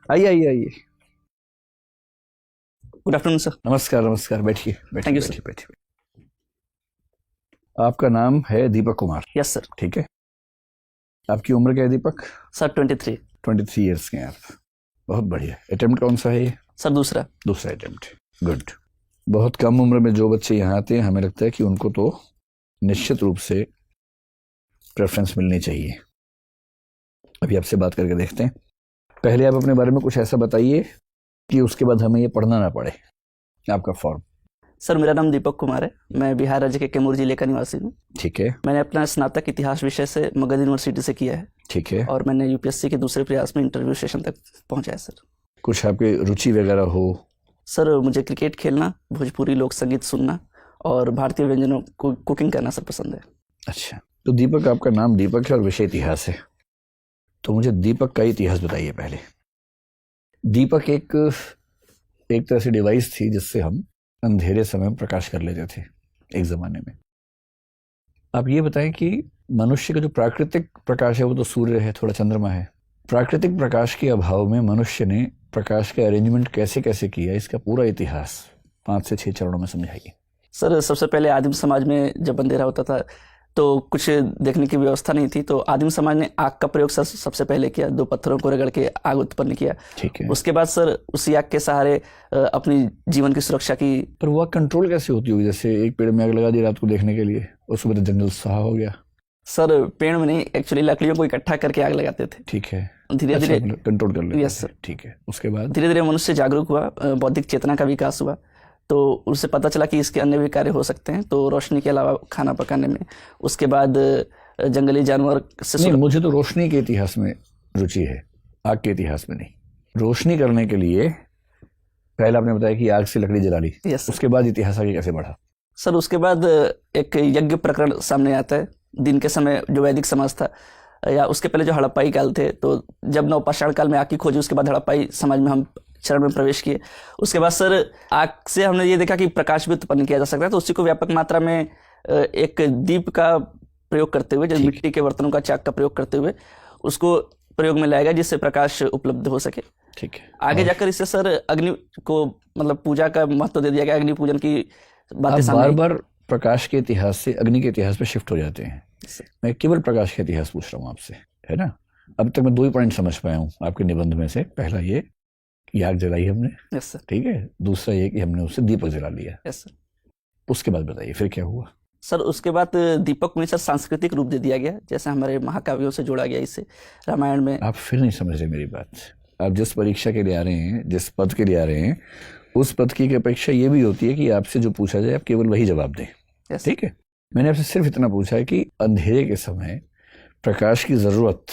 आइए आइए आइए। Good afternoon sir. नमस्कार नमस्कार, बैठिए बैठिए Thank you, बैठिए बैठिए। आपका नाम है दीपक कुमार, यस सर। ठीक है। आपकी उम्र क्या है दीपक? सर 23। 23 ईयर्स के हैं आप। बहुत बढ़िया। अटेम्प्ट कौन सा है ये? सर दूसरा। दूसरा अटेम्प्ट, गुड। बहुत कम उम्र में जो बच्चे यहाँ आते हैं, हमें लगता है कि उनको तो निश्चित रूप से प्रेफरेंस मिलनी चाहिए। अभी आपसे बात करके देखते हैं। पहले आप अपने बारे में कुछ ऐसा बताइए कि उसके बाद हमें ये पढ़ना ना पड़े। आपका फॉर्म। सर मेरा नाम दीपक कुमार है। मैं बिहार राज्य के कैमूर जिले का निवासी हूँ। ठीक है मैंने अपना स्नातक इतिहास विषय से मगध यूनिवर्सिटी से किया है ठीक है। और मैंने यूपीएससी के दूसरे प्रयास में इंटरव्यू सेशन तक पहुंचा है सर। कुछ आपकी रुचि वगैरह हो? सर मुझे क्रिकेट खेलना, भोजपुरी लोक संगीत सुनना और भारतीय व्यंजनों को कुकिंग करना सर पसंद है। अच्छा, तो दीपक, आपका नाम दीपक है और विषय इतिहास है, तो मुझे दीपक का इतिहास बताइए पहले। दीपक एक तरह से डिवाइस थी जिससे हम अंधेरे समय में प्रकाश कर लेते थे एक जमाने में। आप ये बताएं कि मनुष्य का जो प्राकृतिक प्रकाश है वो तो सूर्य है, थोड़ा चंद्रमा है। प्राकृतिक प्रकाश के अभाव में मनुष्य ने प्रकाश का अरेंजमेंट कैसे कैसे किया, इसका पूरा इतिहास 5 से 6 चरणों में समझाइए। सर सबसे पहले आदिम समाज में जब अंधेरा होता था तो कुछ देखने की व्यवस्था नहीं थी, तो आदिम समाज ने आग का प्रयोग सर सबसे पहले किया। 2 पत्थरों को रगड़ के आग उत्पन्न किया। ठीक है। उसके बाद सर उसी आग के सहारे अपनी जीवन की सुरक्षा की। पर वो कंट्रोल कैसे होती होगी? जैसे एक पेड़ में आग लगा दी रात को देखने के लिए और सुबह तो जंगल सहा हो गया। सर पेड़ में नहीं, एक्चुअली लकड़ियों को इकट्ठा करके आग लगाते थे। ठीक है। धीरे धीरे कंट्रोल कर लेते यस थे। सर। ठीक है। उसके बाद धीरे धीरे मनुष्य जागरूक हुआ, बौद्धिक चेतना का विकास हुआ, तो उसे पता चला कि इसके अन्य भी कार्य हो सकते हैं, तो रोशनी के अलावा खाना पकाने में। उसके बाद जंगली जानवर से नहीं, मुझे तो रोशनी के इतिहास में रुचि है, आग के इतिहास में नहीं। रोशनी करने के लिए पहले आपने बताया कि आग से लकड़ी जला ली, यस उसके बाद इतिहास आगे कैसे बढ़ा? सर उसके बाद एक यज्ञ प्रकरण सामने आता है। दिन के समय जो वैदिक समाज था, या उसके पहले जो हड़प्पाई काल थे, तो जब नवपाषाण काल में आग की खोजी, उसके बाद हड़प्पाई समाज में हम चरण में प्रवेश किए। उसके बाद सर आग से हमने ये देखा कि प्रकाश भी उत्पन्न किया जा सकता है, तो उसी को व्यापक मात्रा में एक दीप का प्रयोग करते हुए, जैसे मिट्टी के बर्तनों का चाक का प्रयोग करते हुए उसको प्रयोग में लाया गया जिससे प्रकाश उपलब्ध हो सके। ठीक है। आगे जाकर इससे सर अग्नि को मतलब पूजा का महत्व दे दिया गया। अग्नि पूजन की बातें आप सामने बार आई। बार प्रकाश के इतिहास से अग्नि के इतिहास पे शिफ्ट हो जाते हैं। मैं केवल प्रकाश का इतिहास पूछ रहा हूँ आपसे, है ना। अब तक मैं 2 ही पॉइंट समझ पाया हूँ आपके निबंध में से। पहला ये कि आग जलाई हमने, यस सर। ठीक है। दूसरा ये कि हमने उससे दीपक जला लिया। Yes sir. उसके बाद बताइए फिर क्या हुआ? सर उसके बाद दीपक को सर सांस्कृतिक रूप दे दिया गया, जैसे हमारे महाकाव्यों से जोड़ा गया इसे। रामायण में आप फिर नहीं समझ रहे मेरी बात। आप जिस परीक्षा के लिए आ रहे हैं, जिस पद के लिए आ रहे हैं, उस पद की अपेक्षा ये भी होती है कि आपसे जो पूछा जाए आप केवल वही जवाब दें। यस ठीक है। मैंने आपसे सिर्फ इतना पूछा है कि अंधेरे के समय प्रकाश की जरूरत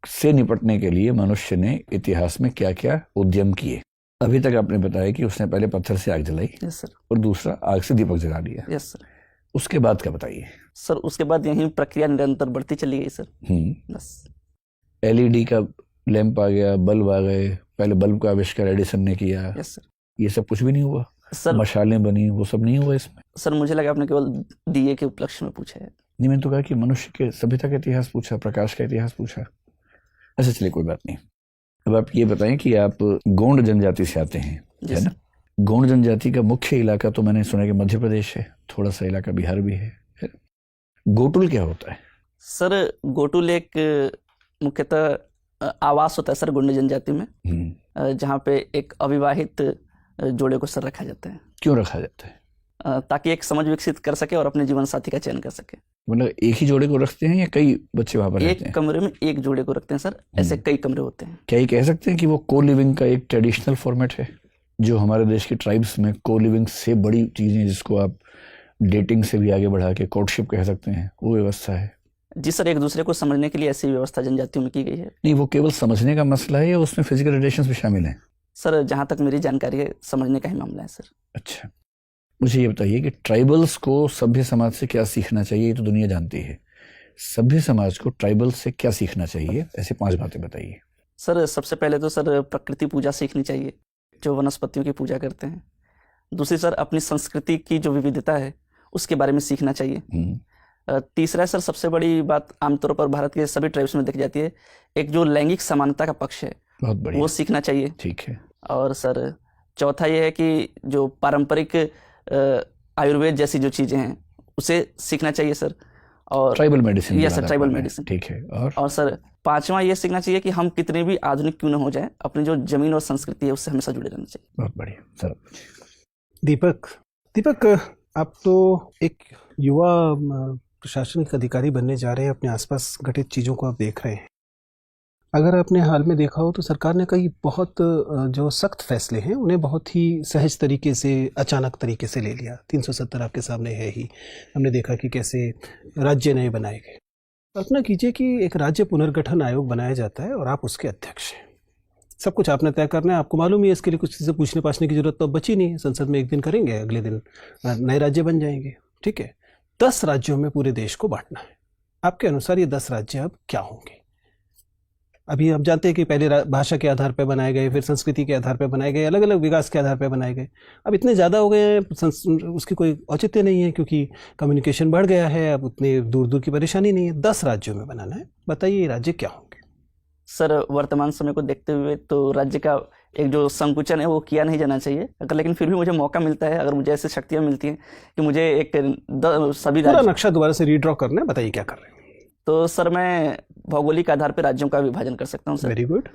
से निपटने के लिए मनुष्य ने इतिहास में क्या क्या उद्यम किए। अभी तक आपने बताया कि उसने पहले पत्थर से आग जलाई, यस सर। और दूसरा आग से दीपक जला लिया। Yes sir. उसके बाद क्या बताइए? सर उसके बाद यही प्रक्रिया निरंतर बढ़ती चली गई सर। बस एलईडी का लैंप आ गया, बल्ब आ गए। पहले बल्ब का आविष्कार एडिसन ने किया। Yes sir. ये सब कुछ भी नहीं हुआ। सर मशालें बनी, वो सब नहीं हुआ इसमें। सर मुझे लगा आपने केवल दिए के उपलक्ष्य में पूछा है। नहीं, मैंने तो कहा कि मनुष्य के सभ्यता का इतिहास पूछा, प्रकाश का इतिहास पूछा। ऐसा चलिए, कोई बात नहीं। अब आप ये बताएं कि आप गोंड जनजाति से आते हैं, है ना। गोंड जनजाति का मुख्य इलाका तो मैंने सुना कि मध्य प्रदेश है, थोड़ा सा इलाका बिहार भी है। गोटुल क्या होता है? सर गोटुल एक मुख्यतः आवास होता है सर गोंड जनजाति में, जहाँ पे एक अविवाहित जोड़े को सर रखा जाता है। क्यों रखा जाता है? ताकि एक समझ विकसित कर सके और अपने जीवन साथी का चयन कर सके। मतलब एक ही जोड़े को रखते हैं या कई बच्चे वहां पर रहते हैं? एक कमरे में एक जोड़े को रखते हैं सर, ऐसे कई कमरे होते हैं। क्या ये कह सकते हैं कि वो को लिविंग का एक ट्रेडिशनल फॉर्मेट है, जो हमारे देश के ट्राइब्स में को लिविंग से बड़ी चीजें, जिसको आप डेटिंग से भी आगे बढ़ा के कोर्टशिप कह सकते हैं, वो व्यवस्था है? जी सर, एक दूसरे को समझने के लिए ऐसी व्यवस्था जनजातियों में की गई है। नहीं, वो केवल समझने का मसला है या उसमें फिजिकल रिलेशंस भी शामिल हैं? सर जहाँ तक मेरी जानकारी है, समझने का ही मामला है सर। अच्छा, मुझे ये बताइए कि ट्राइबल्स को सभ्य समाज से क्या सीखना चाहिए? ये तो दुनिया जानती है। सभ्य समाज को ट्राइबल्स से क्या सीखना चाहिए? ऐसे 5 बातें बताइए। सर सबसे पहले तो सर प्रकृति पूजा सीखनी चाहिए, जो वनस्पतियों की पूजा करते हैं। दूसरी सर अपनी संस्कृति की जो विविधता है उसके बारे में सीखना चाहिए। तीसरा सर सबसे बड़ी बात आमतौर पर भारत के सभी ट्राइब्स में देखी जाती है, एक जो लैंगिक समानता का पक्ष है बहुत बढ़िया, वो सीखना चाहिए। ठीक है। और सर चौथा ये है कि जो पारंपरिक आयुर्वेद जैसी जो चीज़ें हैं उसे सीखना चाहिए सर। और tribal medicine, yes sir, tribal medicine, ठीक है। और सर पांचवा ये सीखना चाहिए कि हम कितने भी आधुनिक क्यों न हो जाए, अपनी जो जमीन और संस्कृति है उससे हमेशा जुड़े रहना चाहिए। बहुत बढ़िया सर। दीपक, आप तो एक युवा प्रशासनिक अधिकारी बनने जा रहे हैं, अपने आसपास घटित चीज़ों को आप देख रहे हैं। अगर आपने हाल में देखा हो तो सरकार ने कई बहुत जो सख्त फैसले हैं उन्हें बहुत ही सहज तरीके से, अचानक तरीके से ले लिया। 370 आपके सामने है ही। हमने देखा कि कैसे राज्य नए बनाए गए। कल्पना कीजिए कि एक राज्य पुनर्गठन आयोग बनाया जाता है और आप उसके अध्यक्ष हैं। सब कुछ आपने तय करना है, आपको मालूम ही है, इसके लिए कुछ चीज़ें पूछने पाछने की जरूरत तो अब बची नहीं है। संसद में एक दिन करेंगे, अगले दिन नए राज्य बन जाएंगे, ठीक है। 10 राज्यों में पूरे देश को बांटना है। आपके अनुसार ये 10 राज्य अब क्या होंगे? अभी आप जानते हैं कि पहले भाषा के आधार पर बनाए गए, फिर संस्कृति के आधार पर बनाए गए, अलग अलग विकास के आधार पर बनाए गए। अब इतने ज़्यादा हो गए हैं, उसकी कोई औचित्य नहीं है क्योंकि कम्युनिकेशन बढ़ गया है। अब उतने दूर दूर की परेशानी नहीं है। 10 राज्यों में बनाना है। बताइए ये राज्य क्या होंगे? सर वर्तमान समय को देखते हुए तो राज्य का एक जो संकुचन है वो किया नहीं जाना चाहिए। अगर लेकिन फिर भी मुझे मौका मिलता है, अगर मुझे ऐसी शक्तियाँ मिलती हैं कि मुझे एक सभी पूरा राज्य नक्शा दोबारा से रीड्रॉ करना है, बताइए क्या कर रहे हैं? तो सर मैं भौगोलिक आधार पर राज्यों का विभाजन कर सकता हूँ सर। Very good.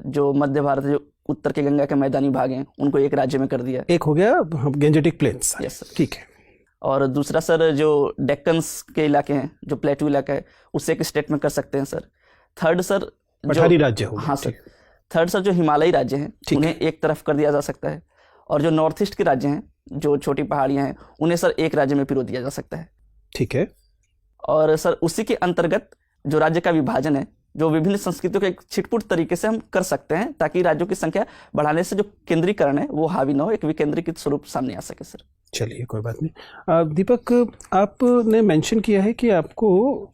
जो मध्य भारत, जो उत्तर के गंगा के मैदानी भाग हैं, उनको एक राज्य में कर दिया। एक हो गया गेंजेटिक प्लेन्स। यस सर, ठीक है। और दूसरा सर जो डेक्कन्स के इलाके हैं, जो प्लेटू इलाका है, उससे एक स्टेट में कर सकते हैं सर। थर्ड सर पठारी राज्य हो। हाँ सर। थर्ड सर जो हिमालयी राज्य हैं उन्हें एक तरफ कर दिया जा सकता है, और जो नॉर्थ ईस्ट के राज्य हैं, जो छोटी पहाड़ियाँ हैं, उन्हें सर एक राज्य में पिरो दिया जा सकता है। ठीक है। और सर उसी के अंतर्गत जो राज्य का विभाजन है, जो विभिन्न संस्कृतियों के एक छिटपुट तरीके से हम कर सकते हैं, ताकि राज्यों की संख्या बढ़ाने से जो केंद्रीकरण है वो हावी न हो, एक विकेंद्रीकृत स्वरूप सामने आ सके सर। चलिए कोई बात नहीं। दीपक, आपने मेंशन किया है कि आपको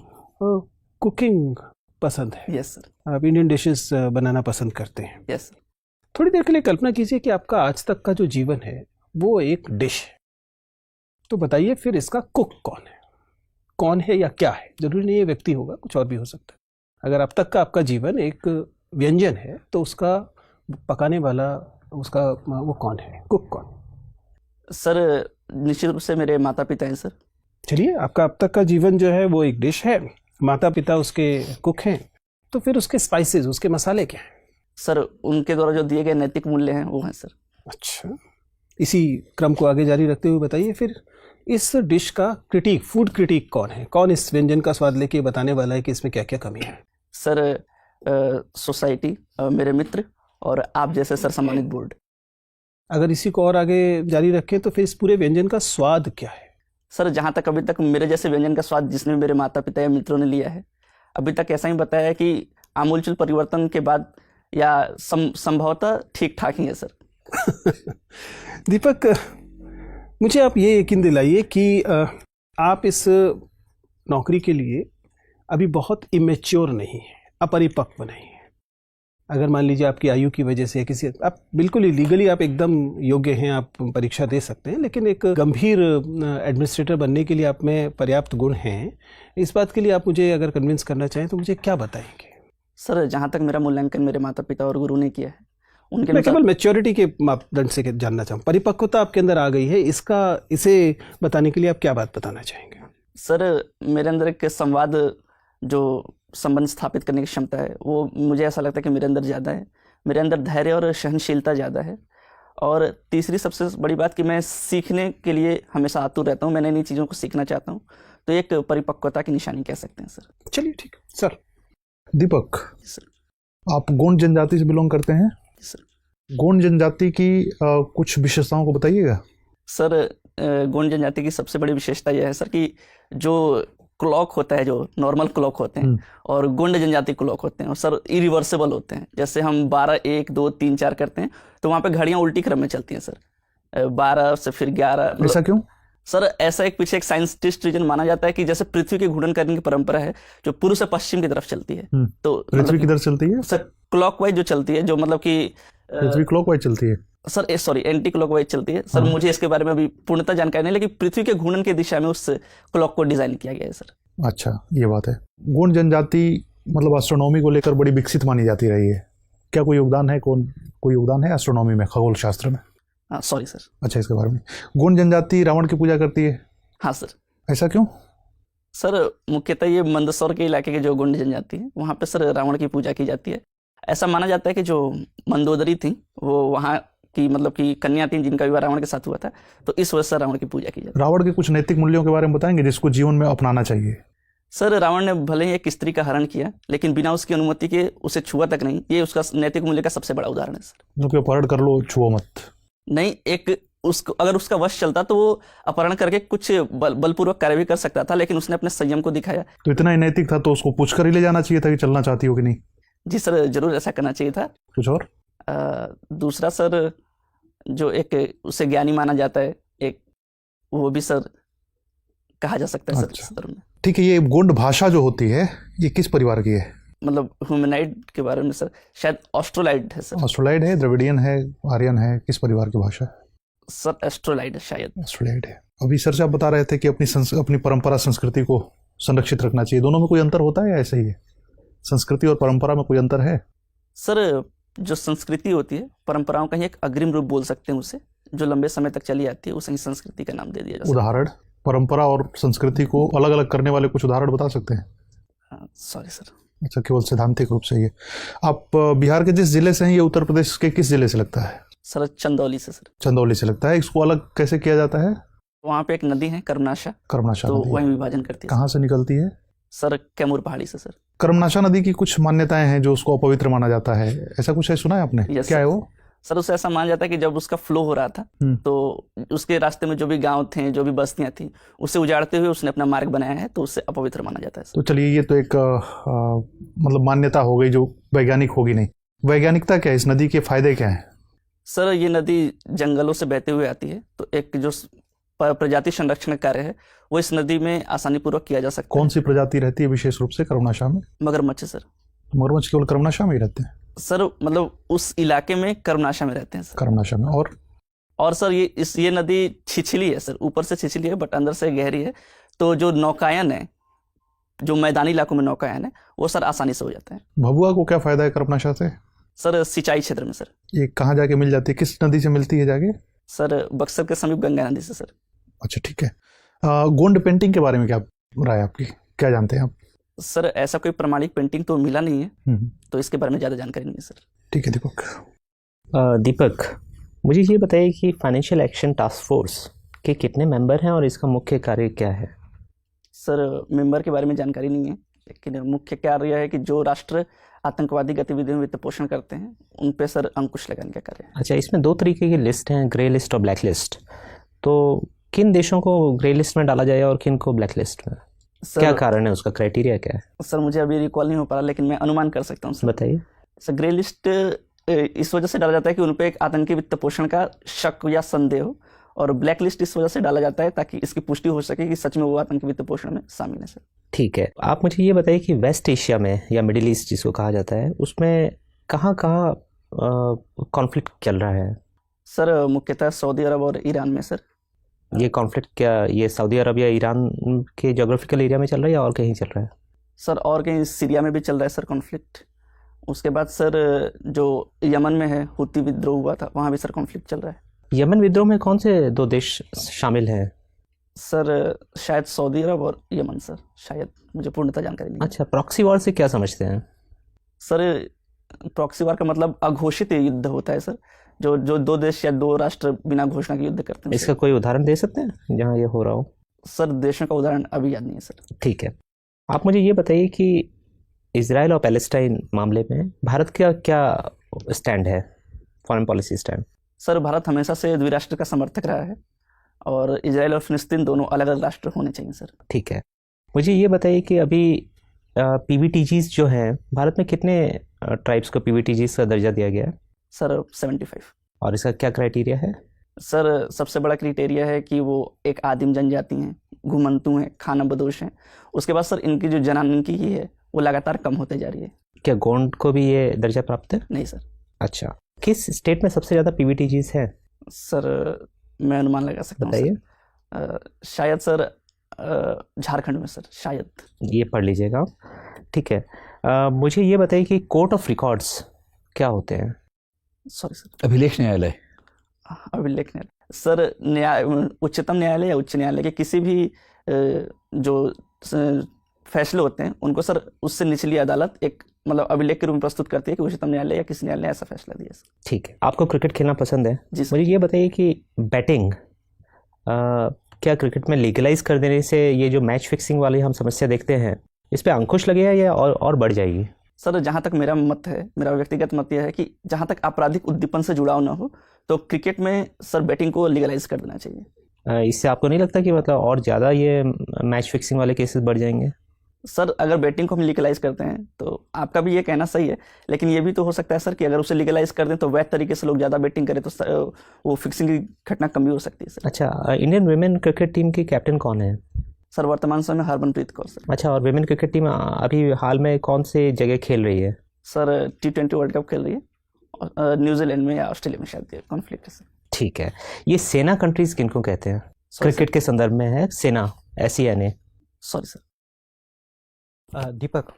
कुकिंग पसंद है। Yes sir. आप इंडियन डिशेस बनाना पसंद करते हैं। Yes sir. थोड़ी देर के लिए कल्पना कीजिए कि आपका आज तक का जो जीवन है वो एक डिश है, तो बताइए फिर इसका कुक कौन है? कौन है या क्या है? जरूरी नहीं है व्यक्ति होगा, कुछ और भी हो सकता है। अगर अब तक का आपका जीवन एक व्यंजन है तो उसका पकाने वाला, उसका वो कौन है, कुक कौन? सर निश्चित रूप से मेरे माता पिता हैं सर। चलिए, आपका अब तक का जीवन जो है वो एक डिश है, माता पिता उसके कुक हैं, तो फिर उसके स्पाइसेस, उसके मसाले क्या हैं? सर उनके द्वारा जो दिए गए नैतिक मूल्य हैं वो हैं सर। अच्छा, इसी क्रम को आगे जारी रखते हुए बताइए फिर इस डिश का क्रिटिक, फूड क्रिटिक कौन है? कौन इस व्यंजन का स्वाद लेके बताने वाला है कि इसमें क्या क्या कमी है? सर सोसाइटी, मेरे मित्र और आप जैसे सर सम्मानित बोर्ड। अगर इसी को और आगे जारी रखें तो फिर इस पूरे व्यंजन का स्वाद क्या है? सर जहाँ तक अभी तक मेरे जैसे व्यंजन का स्वाद जिसने मेरे माता पिता या मित्रों ने लिया है, अभी तक ऐसा ही बताया है कि आमूलचूल परिवर्तन के बाद या संभवतः ठीक ठाक ही है सर। दीपक, मुझे आप ये यकीन दिलाइए कि आप इस नौकरी के लिए अभी बहुत इमेच्योर नहीं है, अपरिपक्व नहीं है। अगर मान लीजिए आपकी आयु की वजह से किसी, आप बिल्कुल ही लीगली आप एकदम योग्य हैं, आप परीक्षा दे सकते हैं, लेकिन एक गंभीर एडमिनिस्ट्रेटर बनने के लिए आप में पर्याप्त गुण हैं। इस बात के लिए आप मुझे अगर कन्विंस करना चाहें तो मुझे क्या बताएंगे? सर जहाँ तक मेरा मूल्यांकन मेरे माता पिता और गुरु ने किया है, उनके मैं केवल मैच्योरिटी के मापदंड से जानना चाहूँ, परिपक्वता आपके अंदर आ गई है, इसे बताने के लिए आप क्या बात बताना चाहेंगे? सर मेरे अंदर एक संवाद, जो संबंध स्थापित करने की क्षमता है, वो मुझे ऐसा लगता है कि मेरे अंदर ज़्यादा है। मेरे अंदर धैर्य और सहनशीलता ज़्यादा है। और तीसरी सबसे बड़ी बात कि मैं सीखने के लिए हमेशा आतुर रहता हूँ, मैं नई नई चीज़ों को सीखना चाहता हूँ। तो एक परिपक्वता की निशानी कह सकते हैं सर। चलिए ठीक है सर। दीपक, सर आप गोंड जनजाति से बिलोंग करते हैं। सर गोंड जनजाति की कुछ विशेषताओं को बताइएगा। सर गोंड जनजाति की सबसे बड़ी विशेषता यह है सर कि जो क्लॉक होता है, जो नॉर्मल क्लॉक होते हैं और गोंड जनजाति क्लॉक होते हैं, और सर इरिवर्सिबल होते हैं। जैसे हम 12 1 2 3 4 करते हैं तो वहाँ पे घड़ियाँ उल्टी क्रम में चलती हैं सर। 12 से फिर 11। ऐसा क्यों? सर ऐसा एक पीछे एक साइंटिस्ट रीजन माना जाता है कि जैसे पृथ्वी के घूर्णन करने की परंपरा है जो पूर्व से पश्चिम की तरफ चलती है, तो पृथ्वी किधर चलती है? सर क्लॉकवाइज जो चलती है, जो मतलब कि पृथ्वी क्लॉकवाइज चलती है सर, सॉरी एंटी क्लॉकवाइज चलती है सर। मुझे इसके बारे में अभी पूर्णतः जानकारी नहीं, लेकिन पृथ्वी के घूर्णन की दिशा में उस क्लॉक को डिजाइन किया गया है सर। अच्छा, ये बात है। गोंड जनजाति मतलब एस्ट्रोनॉमी को लेकर बड़ी विकसित मानी जाती रही है। क्या कोई योगदान है, कोई योगदान है एस्ट्रोनॉमी में, खगोल शास्त्र में? Sorry sir. अच्छा, इसके बारे में। गोंड जनजाति रावण की पूजा करती है? हाँ सर। ऐसा क्यों? सर मुख्यतः ये मंदसौर के इलाके के जो गोंड जनजाति है वहाँ पे सर रावण की पूजा की जाती है। ऐसा माना जाता है कि जो मंदोदरी थी वो वहाँ की मतलब कि कन्या थी जिनका विवाह रावण के साथ हुआ था, तो इस वजह से रावण की पूजा की जाती है। रावण के कुछ नैतिक मूल्यों के बारे में बताएंगे जिसको जीवन में अपनाना चाहिए? सर रावण ने भले ही एक स्त्री का हरण किया लेकिन बिना उसकी अनुमति के उसे छुआ तक नहीं, ये उसका नैतिक मूल्य का सबसे बड़ा उदाहरण है सर। क्योंकि अपहरण कर लो, छुओ मत। नहीं, एक उसको अगर उसका वश चलता तो वो अपहरण करके कुछ बलपूर्वक कार्य भी कर सकता था, लेकिन उसने अपने संयम को दिखाया। तो इतना ही नैतिक था तो उसको पूछ कर ही ले जाना चाहिए था कि चलना चाहती हो कि नहीं? जी सर, जरूर ऐसा करना चाहिए था। कुछ और? दूसरा सर, जो एक उसे ज्ञानी माना जाता है, एक वो भी सर कहा जा सकता है सर अच्छा। इस धर्म में। ठीक है, ये गोंड भाषा जो होती है ये किस परिवार की है? मतलब ह्यूमनाइड के बारे में सर, शायद ऑस्ट्रोलाइड है सर। ऑस्ट्रोलाइड है, द्रविडियन है, आर्यन है, किस परिवार की भाषा है? सर एस्ट्रोलाइड है शायद। ऑस्ट्रोलाइड है। अभी सर से आप बता रहे थे कि अपनी परंपरा संस्कृति को संरक्षित रखना चाहिए। दोनों में कोई अंतर होता है या ऐसे ही है? संस्कृति और परंपरा में कोई अंतर है? सर जो संस्कृति होती है, परंपराओं का ही एक अग्रिम रूप बोल सकते हैं उसे, जो लंबे समय तक चली आती है, उसे ही संस्कृति का नाम दे दिया जा सकता है। उदाहरण, परंपरा और संस्कृति को अलग अलग करने वाले कुछ उदाहरण बता सकते हैं? Sorry sir. अच्छा, केवल सैद्धांतिक रूप से ये। आप बिहार के जिस जिले से हैं ये उत्तर प्रदेश के किस जिले से लगता है? सर चंदौली से सर। चंदौली से लगता है। इसको अलग कैसे किया जाता है? वहाँ पे एक नदी है कर्मनाशा, कर्मनाशा तो नदी वही विभाजन करती है। कहाँ से निकलती है? सर कैमूर पहाड़ी से सर। कर्मनाशा नदी की कुछ मान्यताएं हैं जो उसको अपवित्र माना जाता है, ऐसा कुछ है, सुना है आपने? Yes, क्या है sir. वो? सर उसे ऐसा माना जाता है कि जब उसका फ्लो हो रहा था तो उसके रास्ते में जो भी गांव थे, जो भी बस्तियां थी, उसे उजाड़ते हुए उसने अपना मार्ग बनाया है, तो उससे अपवित्र माना जाता है सर। तो चलिए, ये तो एक मतलब मान्यता हो गई जो वैज्ञानिक होगी नहीं। वैज्ञानिकता क्या है? इस नदी के फायदे क्या हैं? सर ये नदी जंगलों से बहते हुए आती है, तो एक जो प्रजाति संरक्षण कार्य है वो इस नदी में आसानी पूर्वक किया जा सकता है। कौन सी प्रजाति रहती है विशेष रूप से कर्मनाशा में? मगरमच्छ सर। मगरमच्छ केवल कर्मनाशा में ही रहते हैं? सर मतलब उस इलाके में कर्मनाशा में रहते हैं सर। कर्मनाशा में। और सर ये नदी छिछली है सर, ऊपर से छिछली है बट अंदर से गहरी है, तो जो नौकायन है, जो मैदानी इलाकों में नौकायन है, वो सर आसानी से हो जाता है। भभुआ को क्या फायदा है कर्मनाशा से? सर सिंचाई क्षेत्र में सर। ये कहाँ जाके मिल जाती है, किस नदी से मिलती है जाके? सर बक्सर के समीप गंगा नदी से सर। अच्छा, ठीक है। गोंड पेंटिंग के बारे में क्या राय आपकी, क्या जानते हैं आप? सर ऐसा कोई प्रमाणिक पेंटिंग तो मिला नहीं है, तो इसके बारे में ज़्यादा जानकारी नहीं है सर। ठीक है दीपक। दीपक, मुझे ये बताइए कि फाइनेंशियल एक्शन टास्क फोर्स के कितने मेंबर हैं और इसका मुख्य कार्य क्या है? सर मेंबर के बारे में जानकारी नहीं है, लेकिन मुख्य कार्य है कि जो राष्ट्र आतंकवादी गतिविधियों में वित्त पोषण करते हैं उन पे सर अंकुश लगाने का कार्य है। अच्छा, इसमें दो तरीके की लिस्ट हैं, ग्रे लिस्ट और ब्लैक लिस्ट। तो किन देशों को ग्रे लिस्ट में डाला जाए और किन को ब्लैक लिस्ट में? क्या कारण है, उसका क्राइटेरिया क्या है? सर मुझे अभी रिकॉल नहीं हो पा रहा, लेकिन मैं अनुमान कर सकता हूँ सर। बताइए। सर ग्रे लिस्ट इस वजह से डाला जाता है कि उन पे एक आतंकी वित्त पोषण का शक या संदेह हो, और ब्लैक लिस्ट इस वजह से डाला जाता है ताकि इसकी पुष्टि हो सके कि सच में वो आतंकी वित्त पोषण में शामिल है सर। ठीक है, आप मुझे ये बताइए कि वेस्ट एशिया में या मिडिल ईस्ट जिसको कहा जाता है, उसमें कहाँ कहाँ कॉन्फ्लिक्ट चल रहा है? सर मुख्यतः सऊदी अरब और ईरान में सर। ये कॉन्फ्लिक्ट क्या ये सऊदी अरब या ईरान के जोग्राफिकल एरिया में चल रहा है या और कहीं चल रहा है? सर और कहीं सीरिया में भी चल रहा है सर कॉन्फ्लिक्ट। उसके बाद सर जो यमन में है, हुती विद्रोह हुआ था, वहाँ भी सर कॉन्फ्लिक्ट चल रहा है। यमन विद्रोह में कौन से दो देश शामिल हैं? सर शायद सऊदी अरब और यमन सर, शायद, मुझे पूर्णतः जानकारी नहीं। अच्छा, प्रॉक्सी वॉर से क्या समझते हैं? सर प्रॉक्सी वॉर का मतलब अघोषित युद्ध होता है सर, जो दो देश या दो राष्ट्र बिना घोषणा के युद्ध करते हैं। इसका कोई उदाहरण दे सकते हैं जहाँ ये हो रहा हो? सर देशों का उदाहरण अभी याद नहीं है सर। ठीक है, आप मुझे ये बताइए कि इजराइल और पैलेस्टाइन मामले में भारत का क्या स्टैंड है, foreign policy stand? Sir Bharat हमेशा से द्विराष्ट्र का समर्थक रहा है, और इजराइल और फिलिस्तीन दोनों अलग अलग राष्ट्र होने चाहिए सर। ठीक है, मुझे ये बताइए कि अभी पीवीटीजीज जो हैं, भारत में कितने ट्राइब्स को पीवीटीजीज का दर्जा दिया गया है? सर 75। और इसका क्या क्राइटेरिया है? सर सबसे बड़ा क्राइटेरिया है कि वो एक आदिम जनजाति हैं, घुमंतू हैं, खाना बदोश हैं। उसके बाद सर इनकी जो जनसांख्यिकी है वो लगातार कम होते जा रही है। क्या गोंड को भी ये दर्जा प्राप्त है? नहीं सर। अच्छा, किस स्टेट में सबसे ज़्यादा पीवीटीजीज है? सर मैं अनुमान लगा सकता हूँ। बताइए। शायद सर झारखंड में सर, शायद। ये पढ़ लीजिएगा। ठीक है, मुझे ये बताइए कि कोर्ट ऑफ रिकॉर्ड्स क्या होते हैं? सॉरी सर, अभिलेख न्यायालय। अभिलेख न्यायालय सर, न्याय उच्चतम न्यायालय या उच्च न्यायालय के किसी भी जो फैसले होते हैं उनको सर उससे निचली अदालत एक मतलब अभिलेख के रूप में प्रस्तुत करती है कि उच्चतम न्यायालय या किसी न्यायालय ने ऐसा फैसला दिया सर। ठीक है, आपको क्रिकेट खेलना पसंद है? जी सर। मुझे ये बताइए कि बैटिंग क्या क्रिकेट में लीगलाइज कर देने से ये जो मैच फिक्सिंग वाली हम समस्या देखते हैं इस पे अंकुश लगेगा या और बढ़ जाएगी? सर जहाँ तक मेरा मत है, मेरा व्यक्तिगत मत यह है कि जहाँ तक आपराधिक उद्दीपन से जुड़ाव ना हो तो क्रिकेट में सर बैटिंग को लीगलाइज कर देना चाहिए। इससे आपको नहीं लगता कि मतलब और ज़्यादा ये मैच फिक्सिंग वाले केसेस बढ़ जाएंगे? सर अगर बैटिंग को हम लीगलाइज करते हैं तो आपका भी ये कहना सही है, लेकिन ये भी तो हो सकता है सर कि अगर उसे लीगलाइज कर दें तो वैध तरीके से लोग ज़्यादा बैटिंग करें तो वो फिक्सिंग की घटना कम भी हो सकती है सर। अच्छा, इंडियन वुमेन क्रिकेट टीम की कैप्टन कौन है? सर वर्तमान समय में हरमनप्रीत कौर सर। अच्छा, और वुमेन क्रिकेट टीम अभी हाल में कौन से जगह खेल रही है? सर T20 वर्ल्ड कप खेल रही है और न्यूजीलैंड में या ऑस्ट्रेलिया में शायद कॉन्फ्लिक्ट है सर। ठीक है, ये सेना कंट्रीज किनको कहते हैं? Sorry, क्रिकेट के संदर्भ में है सेना, SENA। Sorry sir. दीपक,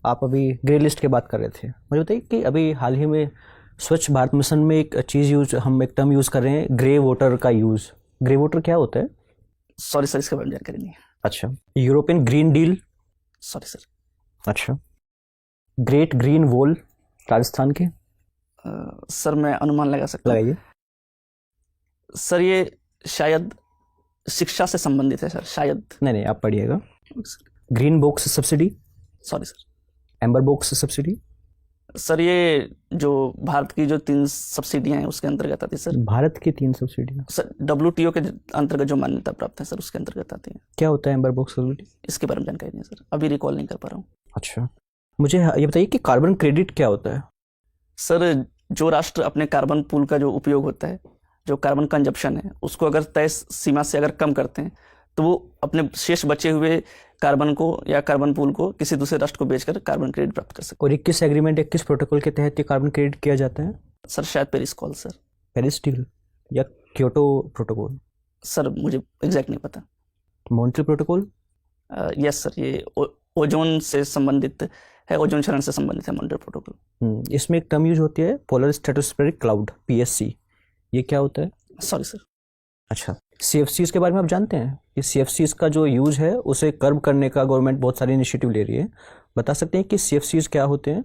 आप अभी ग्रे लिस्ट की बात कर रहे थे, मुझे बताइए कि अभी हाल ही में स्वच्छ भारत मिशन में एक चीज़ हम एक टर्म यूज़ कर रहे हैं, ग्रे वाटर का यूज़। ग्रे वाटर क्या होता है? सॉरी सर, इसके बारे में जानकारी नहीं है। अच्छा। European green deal. Sorry sir. अच्छा। ग्रेट ग्रीन वॉल राजस्थान के। सर मैं अनुमान लगा सकता हूँ। लगाइए। सर ये शायद शिक्षा से संबंधित है सर, शायद। नहीं, आप पढ़िएगा। Green box subsidy. Sorry sir. Amber box subsidy. Sir ये जो भारत की जो 3 सब्सिडियां हैं उसके अंतर्गत आती है सर। भारत की 3 सब्सिडियां सर WTO के अंतर्गत जो मान्यता प्राप्त है सर उसके अंतर्गत आती है। क्या होता है एम्बर बॉक्स सब्सिडी? इसके बारे में जानकारी नहीं है सर, अभी रिकॉल नहीं कर पा रहा हूँ। अच्छा, मुझे ये बताइए कि कार्बन क्रेडिट क्या होता है? सर जो राष्ट्र अपने कार्बन पूल का जो उपयोग होता है, जो कार्बन कंजप्शन है, उसको अगर तय सीमा से अगर कम करते हैं तो वो अपने शेष बचे हुए कार्बन को या कार्बन पूल को किसी दूसरे राष्ट्र को बेचकर कार्बन क्रेडिट प्राप्त कर सकते और 21 एग्रीमेंट 21 प्रोटोकॉल के तहत ये कार्बन क्रेडिट किया जाता है? हैं। सर शायद Paris call sir. Paris deal या क्योटो प्रोटोकॉल? सर मुझे एग्जैक्ट नहीं पता। Montreal protocol? यस सर, ये ओजोन से संबंधित है, ओजोन क्षरण से संबंधित है मॉन्ट्रियल प्रोटोकॉल। इसमें एक टर्म यूज होती है पोलर स्ट्रेटोस्फेरिक क्लाउड, PSC। ये क्या होता है? Sorry sir. अच्छा, CFCs के बारे में आप जानते हैं? ये CFCs का जो यूज है उसे कर्ब करने का गवर्नमेंट बहुत सारे इनिशिएटिव ले रही है। बता सकते हैं कि CFCs क्या होते हैं?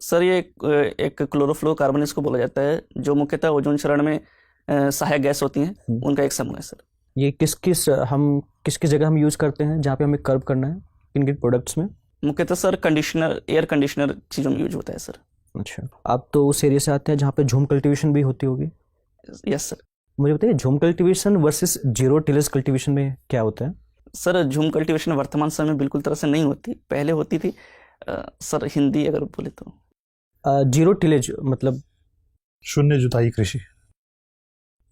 सर ये एक क्लोरोफ्लोरोकार्बन इसको बोला जाता है, जो मुख्यतः ओजोन क्षरण में सहायक गैस होती हैं, उनका एक समूह है सर। ये किस किस जगह हम यूज करते हैं जहाँ पे हमें कर्ब करना है, किन किन प्रोडक्ट्स में? मुख्यतः सर कंडीशनर, एयर कंडीशनर चीज़ों में यूज होता है सर। अच्छा, आप तो उस एरिया से आते हैं जहाँ पे झूम कल्टीवेशन भी होती होगी। Yes sir. मुझे बताइए झूम cultivation versus zero tillage cultivation में क्या होता है? सर झूम कल्टीवेशन वर्तमान समय में बिल्कुल तरह से नहीं होती, पहले होती थी। सर हिंदी अगर बोले तो जीरो टिलेज मतलब शून्य जुताई कृषि।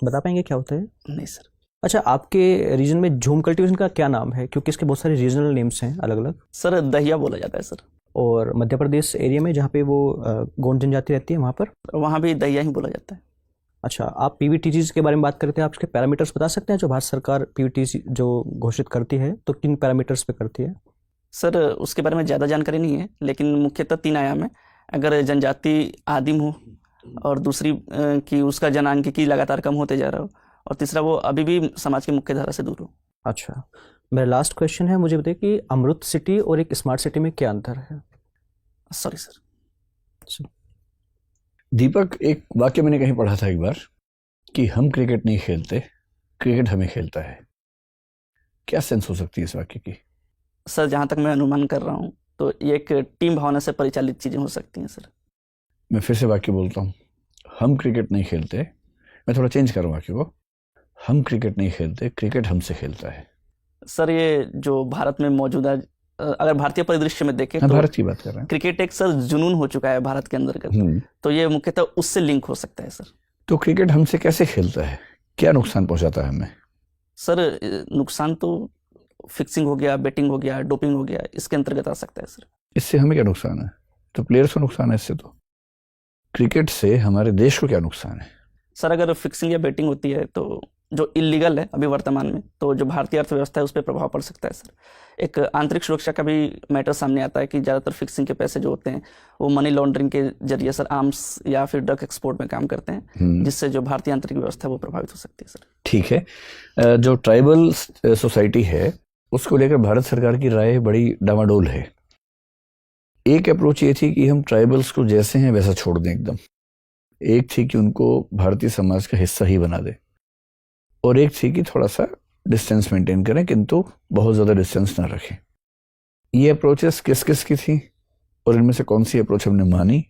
बता पाएंगे क्या होता है? नहीं सर। अच्छा, आपके रीजन में झूम कल्टीवेशन का क्या नाम है, क्योंकि इसके बहुत सारे रीजनल नेम्स हैं अलग अलग। सर दहिया बोला जाता है सर। और मध्य प्रदेश एरिया में जहाँ पे वो गोंड जनजाति रहती है वहाँ भी दहिया ही बोला जाता है। अच्छा, आप PVTGs के बारे में बात करते हैं, आप इसके पैरामीटर्स बता सकते हैं जो भारत सरकार PVTG जो घोषित करती है तो किन पैरामीटर्स पे करती है? सर उसके बारे में ज़्यादा जानकारी नहीं है, लेकिन मुख्यतः 3 आयाम है। अगर जनजाति आदिम हो, और दूसरी कि उसका जनांकिकी लगातार कम होते जा रहा हो, और तीसरा वो अभी भी समाज की मुख्य धारा से दूर हो। अच्छा, मेरा लास्ट क्वेश्चन है, मुझे बताइए कि अमृत सिटी और एक स्मार्ट सिटी में क्या अंतर है? Sorry sir. दीपक, एक वाक्य मैंने कहीं पढ़ा था एक बार कि हम क्रिकेट नहीं खेलते, क्रिकेट हमें खेलता है। क्या सेंस हो सकती है इस वाक्य की? सर जहाँ तक मैं अनुमान कर रहा हूँ तो ये एक टीम भावना से परिचालित चीज़ें हो सकती हैं सर। मैं फिर से वाक्य बोलता हूँ, हम क्रिकेट नहीं खेलते, मैं थोड़ा चेंज करूँ वाक्य को, हम क्रिकेट नहीं खेलते, क्रिकेट हमसे खेलता है। सर ये जो भारत में मौजूदा, अगर भारतीय परिदृश्य में देखें तो भारत की बात कर रहे हैं, क्रिकेट एक सर जुनून हो चुका है भारत के अंदर का, तो ये मुख्यतः उससे लिंक हो सकता है सर। तो क्रिकेट हमसे कैसे खेलता है, क्या नुकसान पहुंचाता है हमें? सर नुकसान तो फिक्सिंग हो गया, बेटिंग हो गया, डोपिंग हो गया, इसके अंतर्गत आ सकता है सर। इससे हमें क्या नुकसान है? तो प्लेयर्स को नुकसान है इससे। तो क्रिकेट से हमारे देश को क्या नुकसान है? सर अगर फिक्सिंग या बेटिंग होती है तो जो इलीगल है अभी वर्तमान में, तो जो भारतीय अर्थव्यवस्था है उस पर प्रभाव पड़ सकता है सर। एक आंतरिक सुरक्षा का भी मैटर सामने आता है कि ज़्यादातर फिक्सिंग के पैसे जो होते हैं वो मनी लॉन्ड्रिंग के जरिए सर आर्म्स या फिर ड्रग एक्सपोर्ट में काम करते हैं, जिससे जो भारतीय आंतरिक व्यवस्था है वो प्रभावित हो सकती है सर। ठीक है, जो ट्राइबल सोसाइटी है उसको लेकर भारत सरकार की राय बड़ी डामाडोल है। एक अप्रोच ये थी कि हम ट्राइबल्स को जैसे हैं वैसा छोड़ दें एकदम, एक थी कि उनको भारतीय समाज का हिस्सा ही बना दे, और एक थी कि थोड़ा सा डिस्टेंस मेंटेन करें किंतु बहुत ज़्यादा डिस्टेंस ना रखें। ये अप्रोचेस किस किस की थी और इनमें से कौन सी अप्रोच हमने मानी,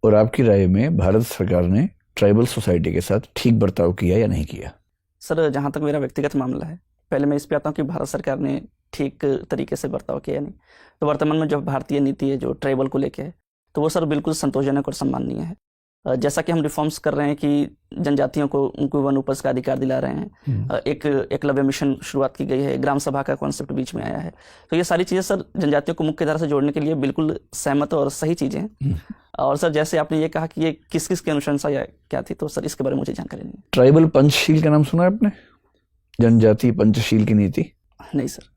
और आपकी राय में भारत सरकार ने ट्राइबल सोसाइटी के साथ ठीक बर्ताव किया या नहीं किया? सर जहाँ तक मेरा व्यक्तिगत मामला है, पहले मैं इस पे आता हूँ कि भारत सरकार ने ठीक तरीके से बर्ताव किया नहीं। तो वर्तमान में जो भारतीय नीति है जो ट्राइबल को लेके है, तो वो सर बिल्कुल संतोषजनक और सम्माननीय है। जैसा कि हम रिफॉर्म्स कर रहे हैं कि जनजातियों को उनको वन उपज का अधिकार दिला रहे हैं, एक एकलव्य मिशन शुरुआत की गई है, ग्राम सभा का कॉन्सेप्ट बीच में आया है, तो ये सारी चीज़ें सर जनजातियों को मुख्य धारा से जोड़ने के लिए बिल्कुल सहमत और सही चीज़ें हैं। और सर जैसे आपने ये कहा कि ये किस किस की अनुशंसा या क्या थी, तो सर इसके बारे में मुझे जानकारी नहीं। ट्राइबल पंचशील का नाम सुना है आपने? जनजाति पंचशील की नीति? नहीं सर।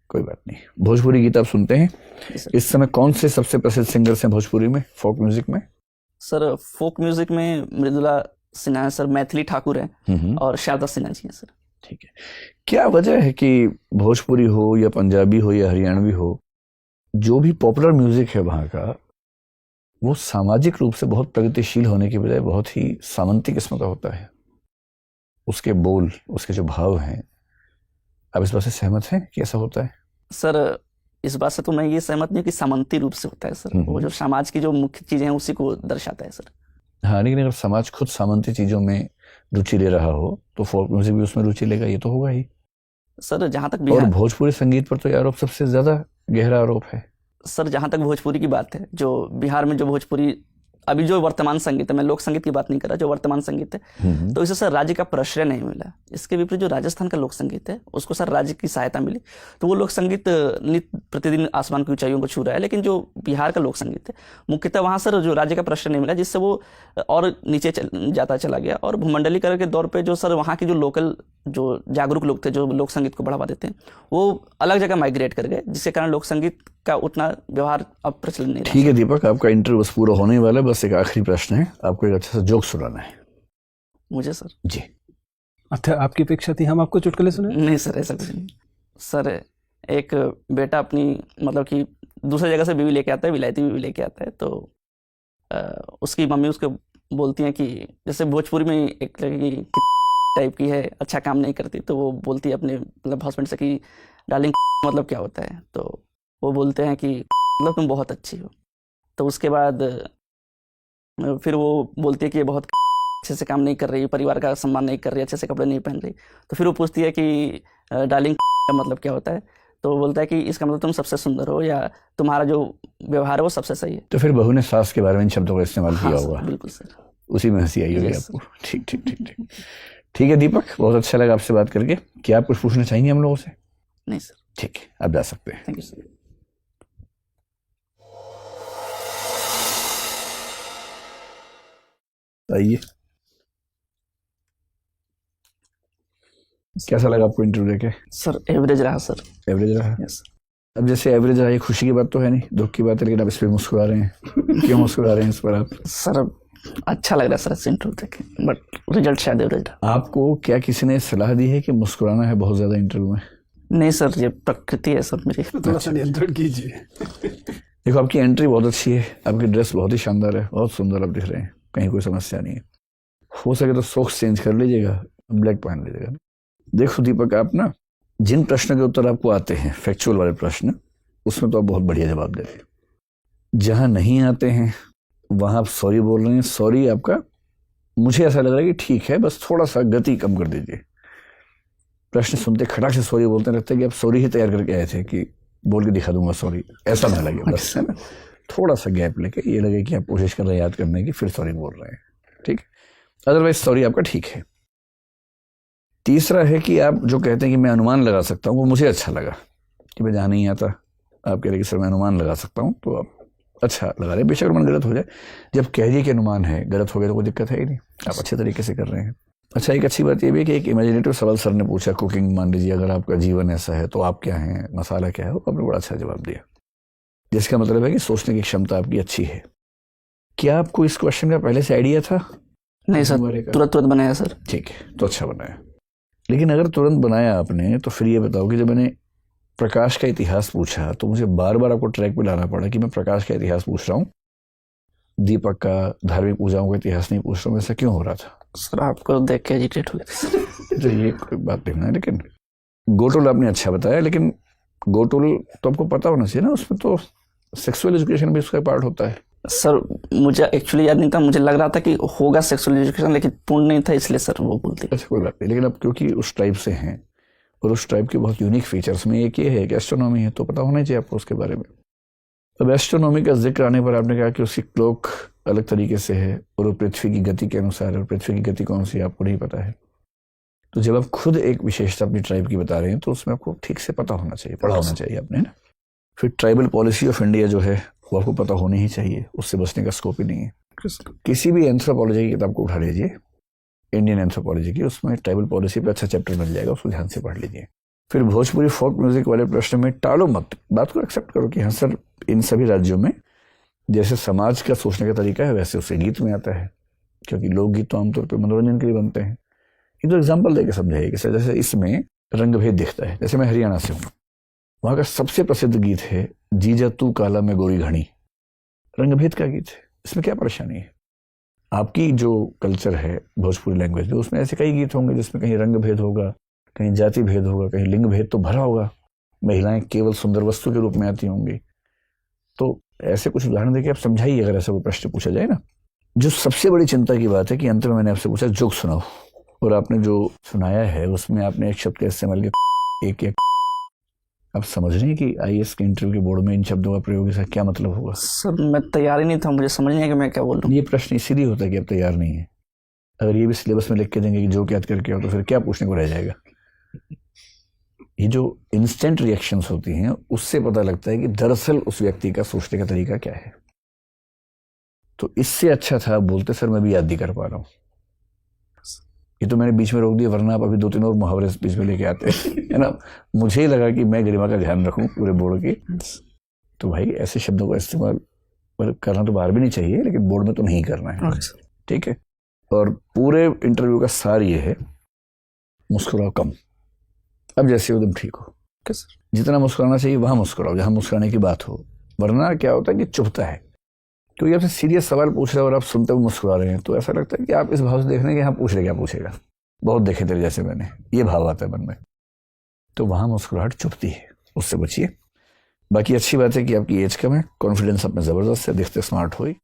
कोई बात नहीं। भोजपुरी गीत आप सुनते हैं? इस समय कौन से सबसे प्रसिद्ध सिंगर्स हैं भोजपुरी में, फोक म्यूजिक में? सर फोक म्यूजिक में मृदुला सिन्हा है सर, मैथिली ठाकुर है और शारदा सिन्हा जी हैं सर। ठीक है, क्या वजह है कि भोजपुरी हो या पंजाबी हो या हरियाणवी हो, जो भी पॉपुलर म्यूजिक है वहाँ का, वो सामाजिक रूप से बहुत प्रगतिशील होने की बजाय बहुत ही सामंती किस्म का होता है? उसके बोल, उसके जो भाव हैं, आप इस बात से सहमत हैं कि ऐसा होता है? सर इस बात से तो मैं ये सहमत नहीं कि सामंती रूप से होता है सर, वो जो समाज की जो मुख्य चीजें हैं उसी को दर्शाता है सर। हाँ, लेकिन अगर समाज खुद सामंती चीजों में रुचि ले रहा हो तो फोक म्यूजिक भी उसमें रुचि लेगा, ये तो होगा ही सर। जहाँ तक और भोजपुरी संगीत पर तो ये आरोप सबसे ज्यादा गहरा आरोप है सर। जहाँ तक भोजपुरी की बात है, जो बिहार में जो भोजपुरी अभी जो वर्तमान संगीत है, मैं लोक संगीत की बात नहीं कर रहा, जो वर्तमान संगीत है, तो इसे सर राज्य का प्रश्रय नहीं मिला। इसके विपरीत जो राजस्थान का लोक संगीत है उसको सर राज्य की सहायता मिली, तो वो लोक संगीत नित्य प्रतिदिन आसमान की ऊंचाइयों को छू रहा है। लेकिन जो बिहार का लोक संगीत है मुख्यतः वहाँ सर जो राज्य का प्रश्रय नहीं मिला, जिससे वो और नीचे जाता चला गया। और भूमंडलीकरण के दौर पर जो सर वहाँ के जो लोकल जो जागरूक लोग थे जो लोक संगीत को बढ़ावा देते हैं, वो अलग जगह माइग्रेट कर गए, जिसके कारण लोक संगीत का उतना व्यवहार अब प्रचलन नहीं रहा। ठीक है दीपक, आपका इंटरव्यू बस पूरा होने वाला है, बस एक आखिरी प्रश्न है, आपको एक अच्छा सा जोक सुनाना है। मुझे सर? जी। अच्छा, आपकी अपेक्षा थी हम आपको चुटकुले सुनाएं? नहीं सर, ऐसा कुछ नहीं सर। एक बेटा अपनी मतलब कि दूसरी जगह से बीवी लेके आता है, विलायती बीवी लेके आता है, तो उसकी मम्मी उसको बोलती हैं कि जैसे भोजपुरी में एक लड़की टाइप की है, अच्छा काम नहीं करती, तो वो बोलती है अपने मतलब हस्बैंड से कि डार्लिंग मतलब क्या होता है, तो वो बोलते हैं कि मतलब तुम बहुत अच्छी हो। तो उसके बाद फिर वो बोलती है कि ये बहुत अच्छे से काम नहीं कर रही, परिवार का सम्मान नहीं कर रही, अच्छे से कपड़े नहीं पहन रही। तो फिर वो पूछती है कि डार्लिंग का मतलब क्या होता है, तो वो बोलता है कि इसका मतलब तुम सबसे सुंदर हो या तुम्हारा जो व्यवहार है वो सबसे सही है। तो फिर बहू ने सास के बारे में इन शब्दों का इस्तेमाल किया हाँ होगा? बिल्कुल सर, उसी में हंसी आई होगी Yes, आपको। ठीक ठीक ठीक ठीक ठीक है दीपक, बहुत अच्छा लगा आपसे बात करके। क्या आप कुछ पूछना चाहेंगे हम लोगों से? नहीं सर। ठीक है, आप जा सकते हैं। Thank you sir. आइए, कैसा लगा आपको इंटरव्यू देके? सर एवरेज रहा सर। एवरेज रहा? यस। अब जैसे एवरेज रहा, ये खुशी की बात तो है नहीं, दुख की बात है, लेकिन आप इस पर मुस्कुरा रहे हैं, क्यों मुस्कुरा रहे हैं इस पर आप? सर अच्छा लग रहा है सर इस इंटरव्यू देखे, बट रिजल्ट शायद एवरेज रहा। आपको क्या किसी ने सलाह दी है कि मुस्कुराना है बहुत ज्यादा इंटरव्यू में? नहीं सर, ये प्रकृति है सर मेरी। थोड़ा सा नियंत्रण कीजिए। देखो, आपकी एंट्री बहुत अच्छी है, आपकी ड्रेस बहुत ही शानदार है, बहुत सुंदर आप दिख रहे हैं, कहीं कोई समस्या नहीं है। हो सके तो सॉक्स चेंज कर लीजिएगा, ब्लैक पहन लीजिएगा। देखो दीपक, आप ना जिन प्रश्नों के उत्तर आपको आते हैं, फैक्चुअल वाले प्रश्न, उसमें तो आप बहुत बढ़िया जवाब देते हैं। जहां नहीं आते हैं वहां आप सॉरी बोल रहे हैं। सॉरी आपका मुझे ऐसा लग रहा है कि ठीक है, बस थोड़ा सा गति कम कर दीजिए। प्रश्न सुनते खड़ाक से सॉरी बोलते रहते हैं कि आप सॉरी ही तैयार करके आए थे कि बोल के दिखा दूंगा सॉरी, ऐसा ना लगे, बस है ना। थोड़ा सा गैप लेके ये लगे कि आप कोशिश कर रहे हैं याद करने की, फिर सॉरी बोल रहे हैं, ठीक। अदरवाइज सॉरी आपका ठीक है। तीसरा है कि आप जो कहते हैं कि मैं अनुमान लगा सकता हूँ, वो मुझे अच्छा लगा कि मैं जहाँ नहीं आता आप कह रहे कि सर मैं अनुमान लगा सकता हूँ, तो आप अच्छा लगा रहे हैं। बेशक अनुमान गलत हो जाए, जब कह दिए कि अनुमान है, गलत हो गया तो कोई दिक्कत है ही नहीं, आप अच्छे तरीके से कर रहे हैं। अच्छा, एक अच्छी बात ये भी है कि एक इमेजिनेटिव सवाल सर ने पूछा, कुकिंग मान लीजिए अगर आपका जीवन ऐसा है तो आप क्या हैं, मसाला क्या है, वो आपने बड़ा अच्छा जवाब दिया, जिसका मतलब है कि सोचने की क्षमता आपकी अच्छी है। क्या आपको इस क्वेश्चन का पहले से आइडिया था? नहीं सर, तुरंत तुरंत बनाया सर। ठीक है, तो अच्छा बनाया। लेकिन अगर तुरंत बनाया आपने तो फिर ये बताओ कि जब मैंने प्रकाश का इतिहास पूछा तो मुझे बार बार आपको ट्रैक पे लाना पड़ा कि मैं प्रकाश का इतिहास पूछ रहा हूँ, दीपक का धार्मिक पूजाओं का इतिहास नहीं पूछ रहा हूँ। ऐसा क्यों हो रहा था? सर आपको देख के एजिटेट हो गया था सर। तो ये कोई बात नहीं है, लेकिन गोटुल आपने अच्छा बताया, लेकिन गोटुल तो आपको पता होना चाहिए ना, उसमें तो सेक्सुअल एजुकेशन भी उसका पार्ट होता है। सर मुझे एक्चुअली याद नहीं था, मुझे लग रहा था कि होगा सेक्सुअल एजुकेशन, लेकिन पूर्ण नहीं था, इसलिए सर वो बोलते। अच्छा, कोई बात नहीं, लेकिन अब क्योंकि उस टाइप से हैं और उस टाइप के बहुत यूनिक फीचर्स में एक ये है कि एस्ट्रोनॉमी है, तो पता होना चाहिए आपको उसके बारे में। अब एस्ट्रोनॉमी का जिक्र आने पर आपने कहा कि उसकी क्लॉक अलग तरीके से है और वो पृथ्वी की गति के अनुसार है, और पृथ्वी की गति कौन सी है आपको नहीं पता है। तो जब आप खुद एक विशेषता अपनी ट्राइब की बता रहे हैं तो उसमें आपको ठीक से पता होना चाहिए, पढ़ा होना चाहिए आपने ना। फिर ट्राइबल पॉलिसी ऑफ इंडिया जो है वो आपको पता होनी ही चाहिए, उससे बचने का स्कोप ही नहीं है। किसी भी एंथ्रोपोलॉजी की किताब को उठा लीजिए, इंडियन एंथ्रोपोलॉजी की, उसमें ट्राइबल पॉलिसी पे अच्छा चैप्टर मिल जाएगा, उसको ध्यान से पढ़ लीजिए। फिर भोजपुरी फोक म्यूजिक वाले प्रश्न में टालो मत, बात को एक्सेप्ट करो कि हाँ सर, इन सभी राज्यों में जैसे समाज का सोचने का तरीका है वैसे उसे गीत में आता है, क्योंकि लोकगीत तो आमतौर पर मनोरंजन के लिए बनते हैं। ये तो एग्जाम्पल देकर समझाइए कि सर जैसे इसमें रंगभेद दिखता है। जैसे मैं हरियाणा से हूँ, वहाँ का सबसे प्रसिद्ध गीत है जीजा तू काला में गोरी घनी, रंगभेद का गीत है, इसमें क्या परेशानी है? आपकी जो कल्चर है भोजपुरी लैंग्वेज में, उसमें ऐसे कई गीत होंगे जिसमें कहीं रंग भेद होगा, कहीं जाति भेद होगा, कहीं लिंग भेद तो भरा होगा, महिलाएं केवल सुंदर वस्तु के रूप में आती होंगी। तो ऐसे कुछ उदाहरण देके आप समझाइए अगर ऐसा कोई प्रश्न पूछा जाए ना। जो सबसे बड़ी चिंता की बात है कि अंत में मैंने आपसे पूछा जोक सुनाओ, और आपने जो सुनाया है उसमें आपने एक शब्द का इस्तेमाल किया, एक आप समझ रहे हैं कि आईएएस के इंटरव्यू के बोर्ड में इन शब्दों का प्रयोग इसका क्या मतलब होगा? सर मैं तैयार ही नहीं था, मुझे समझ नहीं आया कि मैं क्या बोल रहा हूँ। ये प्रश्न इसीलिए होता है कि आप तैयार नहीं है। अगर ये भी सिलेबस में लिख के देंगे कि जो याद करके आओ, तो फिर क्या पूछने को रह जाएगा? ये जो इंस्टेंट रिएक्शंस होती हैं उससे पता लगता है कि दरअसल उस व्यक्ति का सोचने का तरीका क्या है। तो इससे अच्छा था बोलते सर मैं भी याद नहीं कर पा रहा हूँ। ये तो मैंने बीच में रोक दिया, वरना आप अभी 2-3 और मुहावरे बीच में लेके आते है ना। मुझे ही लगा कि मैं गरिमा का ध्यान रखूं पूरे बोर्ड की। तो भाई ऐसे शब्दों का इस्तेमाल करना तो बाहर भी नहीं चाहिए, लेकिन बोर्ड में तो नहीं करना है, ठीक है। और पूरे इंटरव्यू का सार ये है, मुस्कुराओ कम। अब जैसे एकदम ठीक हो, जितना मुस्कुराना चाहिए वहां मुस्कुराओ जहां मुस्कुराने की बात हो, वरना क्या होता है कि चुभता है। क्योंकि आपसे सीरियस सवाल पूछ रहे हैं और आप सुनते हुए मुस्कुरा रहे हैं, तो ऐसा लगता है कि आप इस भाव से देख रहे हैं कि हाँ पूछ रहे क्या पूछेगा, बहुत देखे तेरे जैसे मैंने, ये भाव आता है मन में। तो वहां मुस्कुराहट चुभती है, उससे बचिए। बाकी अच्छी बात है कि आपकी एज कम है, कॉन्फिडेंस अपने ज़बरदस्त है, दिखते स्मार्ट हुई।